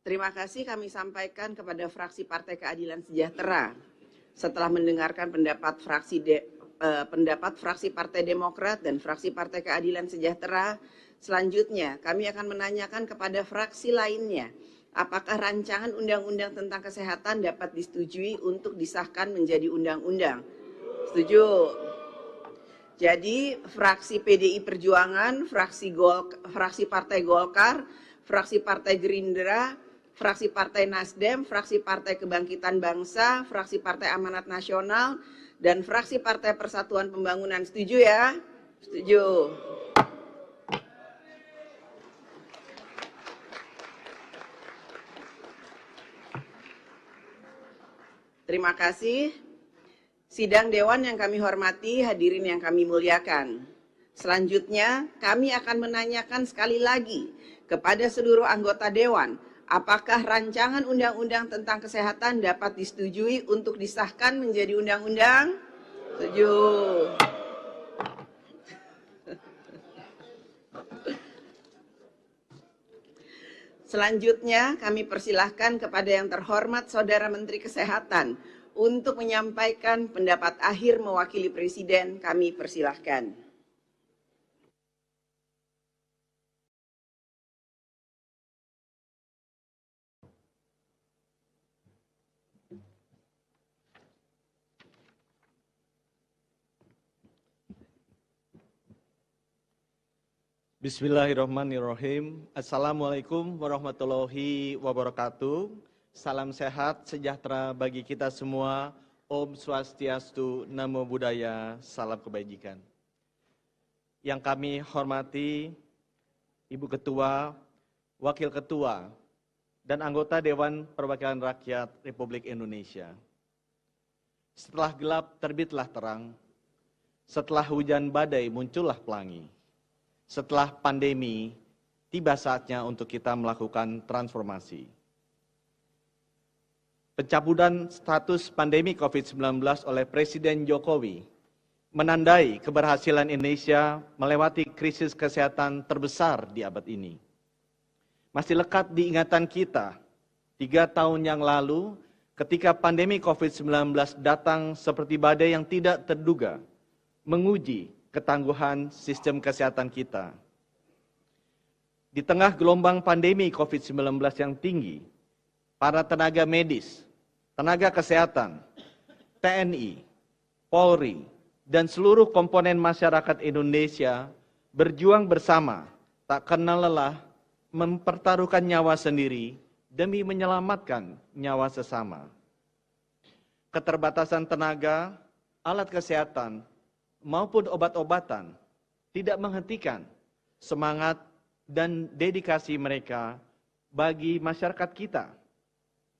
Terima kasih kami sampaikan kepada fraksi Partai Keadilan Sejahtera. Setelah mendengarkan pendapat fraksi Partai Demokrat dan fraksi Partai Keadilan Sejahtera, selanjutnya kami akan menanyakan kepada fraksi lainnya, apakah rancangan undang-undang tentang kesehatan dapat disetujui untuk disahkan menjadi undang-undang? Setuju. Jadi fraksi PDI Perjuangan, fraksi Partai Golkar, fraksi Partai Gerindra, fraksi Partai Nasdem, fraksi Partai Kebangkitan Bangsa, fraksi Partai Amanat Nasional, dan fraksi Partai Persatuan Pembangunan. Setuju ya? Setuju. Terima kasih. Sidang Dewan yang kami hormati, hadirin yang kami muliakan. Selanjutnya, kami akan menanyakan sekali lagi kepada seluruh anggota Dewan, apakah rancangan undang-undang tentang kesehatan dapat disetujui untuk disahkan menjadi undang-undang? Setuju. Selanjutnya, kami persilahkan kepada yang terhormat Saudara Menteri Kesehatan untuk menyampaikan pendapat akhir mewakili Presiden. Kami persilahkan. Bismillahirrahmanirrahim. Assalamualaikum warahmatullahi wabarakatuh. Salam sehat, sejahtera bagi kita semua. Om Swastiastu, Namo Buddhaya, salam kebajikan. Yang kami hormati Ibu Ketua, Wakil Ketua, dan anggota Dewan Perwakilan Rakyat Republik Indonesia. Setelah gelap terbitlah terang, setelah hujan badai muncullah pelangi. Setelah pandemi, tiba saatnya untuk kita melakukan transformasi. Pencabutan status pandemi COVID-19 oleh Presiden Jokowi menandai keberhasilan Indonesia melewati krisis kesehatan terbesar di abad ini. Masih lekat di ingatan kita, 3 tahun yang lalu ketika pandemi COVID-19 datang seperti badai yang tidak terduga, menguji ketangguhan sistem kesehatan kita. Di tengah gelombang pandemi COVID-19 yang tinggi, para tenaga medis, tenaga kesehatan, TNI, Polri, dan seluruh komponen masyarakat Indonesia berjuang bersama, tak kenal lelah, mempertaruhkan nyawa sendiri demi menyelamatkan nyawa sesama. Keterbatasan tenaga, alat kesehatan, maupun obat-obatan tidak menghentikan semangat dan dedikasi mereka bagi masyarakat kita.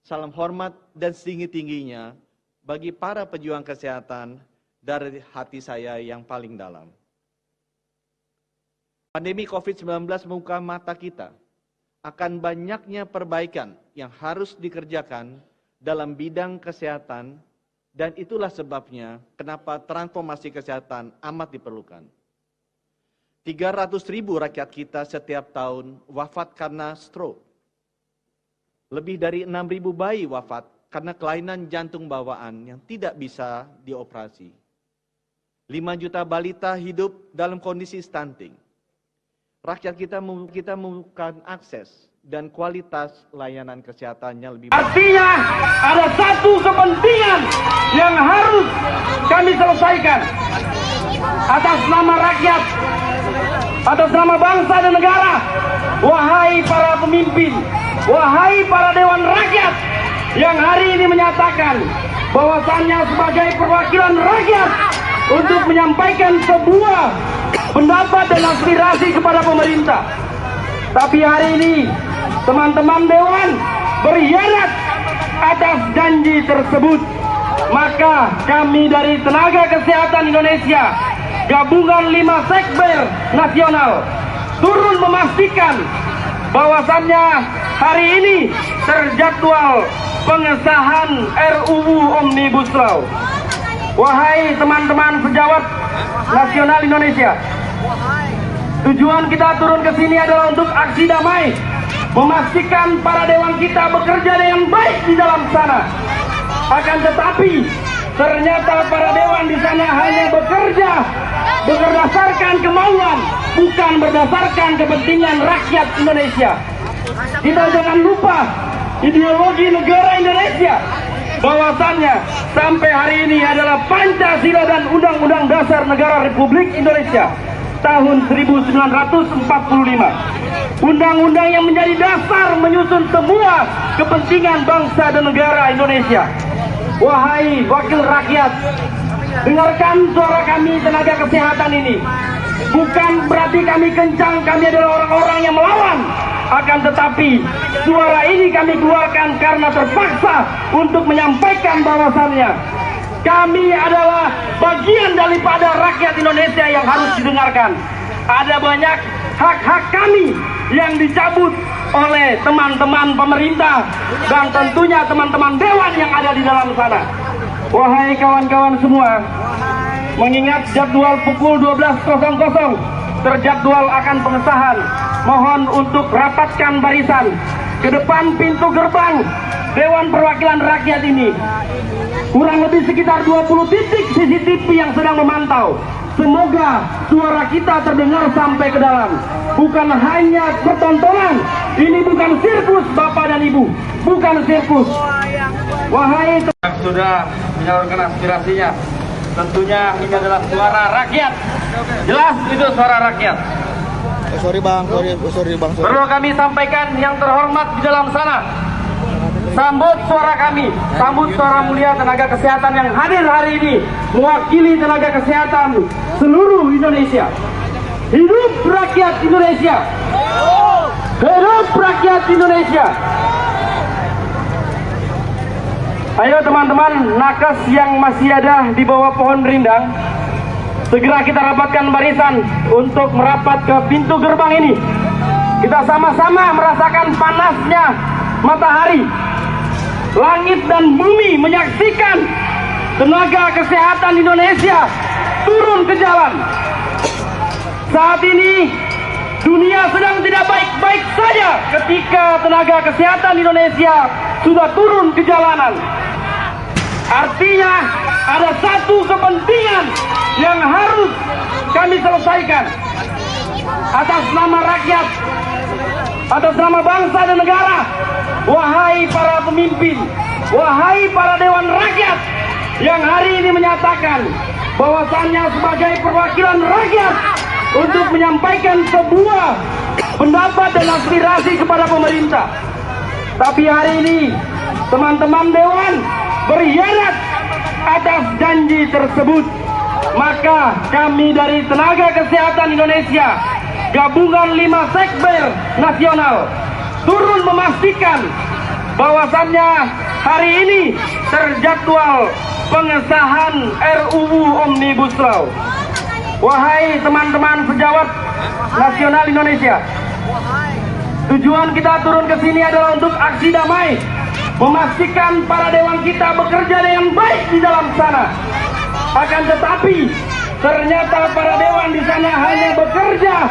Salam hormat dan setinggi-tingginya bagi para pejuang kesehatan dari hati saya yang paling dalam. Pandemi COVID-19 membuka mata kita akan banyaknya perbaikan yang harus dikerjakan dalam bidang kesehatan. Dan itulah sebabnya kenapa transformasi kesehatan amat diperlukan. 300.000 rakyat kita setiap tahun wafat karena stroke. Lebih dari 6.000 bayi wafat karena kelainan jantung bawaan yang tidak bisa dioperasi. 5 juta balita hidup dalam kondisi stunting. Rakyat kita membutuhkan akses dan kualitas layanan kesehatannya lebih baik. Artinya ada satu kepentingan yang harus kami selesaikan atas nama rakyat, atas nama bangsa dan negara. Wahai para pemimpin, wahai para dewan rakyat yang hari ini menyatakan bahwasannya sebagai perwakilan rakyat untuk menyampaikan sebuah pendapat dan aspirasi kepada pemerintah. Tapi hari ini teman-teman Dewan berkhianat atas janji tersebut. Maka kami dari Tenaga Kesehatan Indonesia, gabungan 5 sekber nasional, turun memastikan bahwasannya hari ini terjadwal pengesahan RUU Omnibus Law. Wahai teman-teman sejawat nasional Indonesia, tujuan kita turun ke sini adalah untuk aksi damai, memastikan para dewan kita bekerja dengan baik di dalam sana. Akan tetapi ternyata para dewan di sana hanya bekerja berdasarkan kemauan, bukan berdasarkan kepentingan rakyat Indonesia. Kita jangan lupa ideologi negara Indonesia, bahwasannya sampai hari ini adalah Pancasila dan Undang-Undang Dasar Negara Republik Indonesia tahun 1945. Undang-undang yang menjadi dasar menyusun semua kepentingan bangsa dan negara Indonesia. Wahai wakil rakyat, dengarkan suara kami tenaga kesehatan ini. Bukan berarti kami kencang, kami adalah orang-orang yang melawan. Akan tetapi suara ini kami keluarkan karena terpaksa untuk menyampaikan bahwasannya kami adalah bagian daripada rakyat Indonesia yang harus didengarkan. Ada banyak hak-hak kami yang dicabut oleh teman-teman pemerintah dan tentunya teman-teman dewan yang ada di dalam sana. Wahai kawan-kawan semua, mengingat jadwal pukul 12.00 terjadwal akan pengesahan, mohon untuk rapatkan barisan ke depan pintu gerbang Dewan Perwakilan Rakyat ini. Kurang lebih sekitar 20 titik CCTV yang sedang memantau. Semoga suara kita terdengar sampai ke dalam. Bukan hanya pertontonan, ini bukan sirkus Bapak dan Ibu, bukan sirkus. Wahai yang sudah menyalurkan aspirasinya, tentunya ini adalah suara rakyat. Jelas itu suara rakyat. Sorry bang. Perlu kami sampaikan yang terhormat di dalam sana. Sambut suara kami, sambut suara mulia tenaga kesehatan yang hadir hari ini, mewakili tenaga kesehatan seluruh Indonesia. Hidup rakyat Indonesia. Hidup rakyat Indonesia. Ayo teman-teman nakes yang masih ada di bawah pohon rindang, segera kita rapatkan barisan untuk merapat ke pintu gerbang ini. Kita sama-sama merasakan panasnya matahari. Langit dan bumi menyaksikan tenaga kesehatan Indonesia turun ke jalan. Saat ini dunia sedang tidak baik-baik saja ketika tenaga kesehatan Indonesia sudah turun ke jalanan. Artinya ada satu kepentingan yang harus kami selesaikan atas nama rakyat, atas nama bangsa dan negara. Wahai para pemimpin, wahai para dewan rakyat yang hari ini menyatakan bahwasannya sebagai perwakilan rakyat untuk menyampaikan sebuah pendapat dan aspirasi kepada pemerintah. Tapi hari ini teman-teman dewan berkhianat atas janji tersebut. Maka kami dari Tenaga Kesehatan Indonesia, gabungan 5 sekber nasional, turun memastikan bahwasannya hari ini terjadwal pengesahan RUU Omnibus Law. Wahai teman-teman sejawat nasional Indonesia, tujuan kita turun ke sini adalah untuk aksi damai, memastikan para dewan kita bekerja dengan baik di dalam sana. Akan tetapi ternyata para dewan di sana hanya bekerja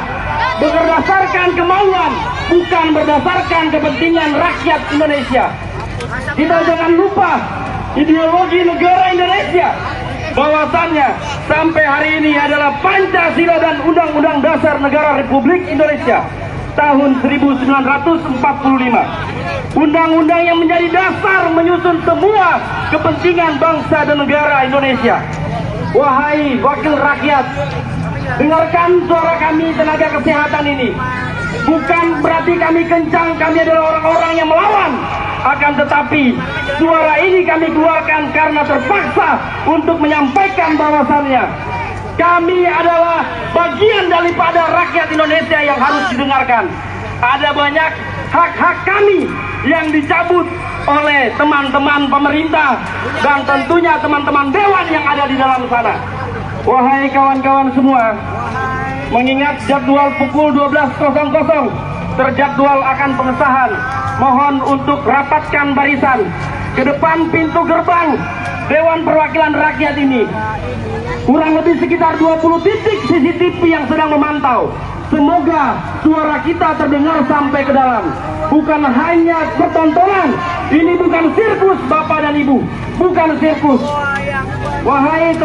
berdasarkan kemauan, bukan berdasarkan kepentingan rakyat Indonesia. Kita jangan lupa ideologi negara Indonesia, bahwasannya sampai hari ini adalah Pancasila dan Undang-Undang Dasar Negara Republik Indonesia tahun 1945. Undang-undang yang menjadi dasar menyusun semua kepentingan bangsa dan negara Indonesia. Wahai wakil rakyat, dengarkan suara kami tenaga kesehatan ini. Bukan berarti kami kencang, kami adalah orang-orang yang melawan. Akan tetapi suara ini kami keluarkan karena terpaksa untuk menyampaikan bahwasannya kami adalah bagian daripada rakyat Indonesia yang harus didengarkan. Ada banyak hak-hak kami yang dicabut oleh teman-teman pemerintah dan tentunya teman-teman dewan yang ada di dalam sana. Wahai kawan-kawan semua, mengingat jadwal pukul 12.00 terjadwal akan pengesahan, mohon untuk rapatkan barisan ke depan pintu gerbang Dewan Perwakilan Rakyat ini. Kurang lebih sekitar 20 titik CCTV yang sedang memantau. semoga suara kita terdengar sampai ke dalam. Bukan hanya pertontonan. Ini bukan sirkus Bapak dan Ibu. Bukan sirkus. Wahai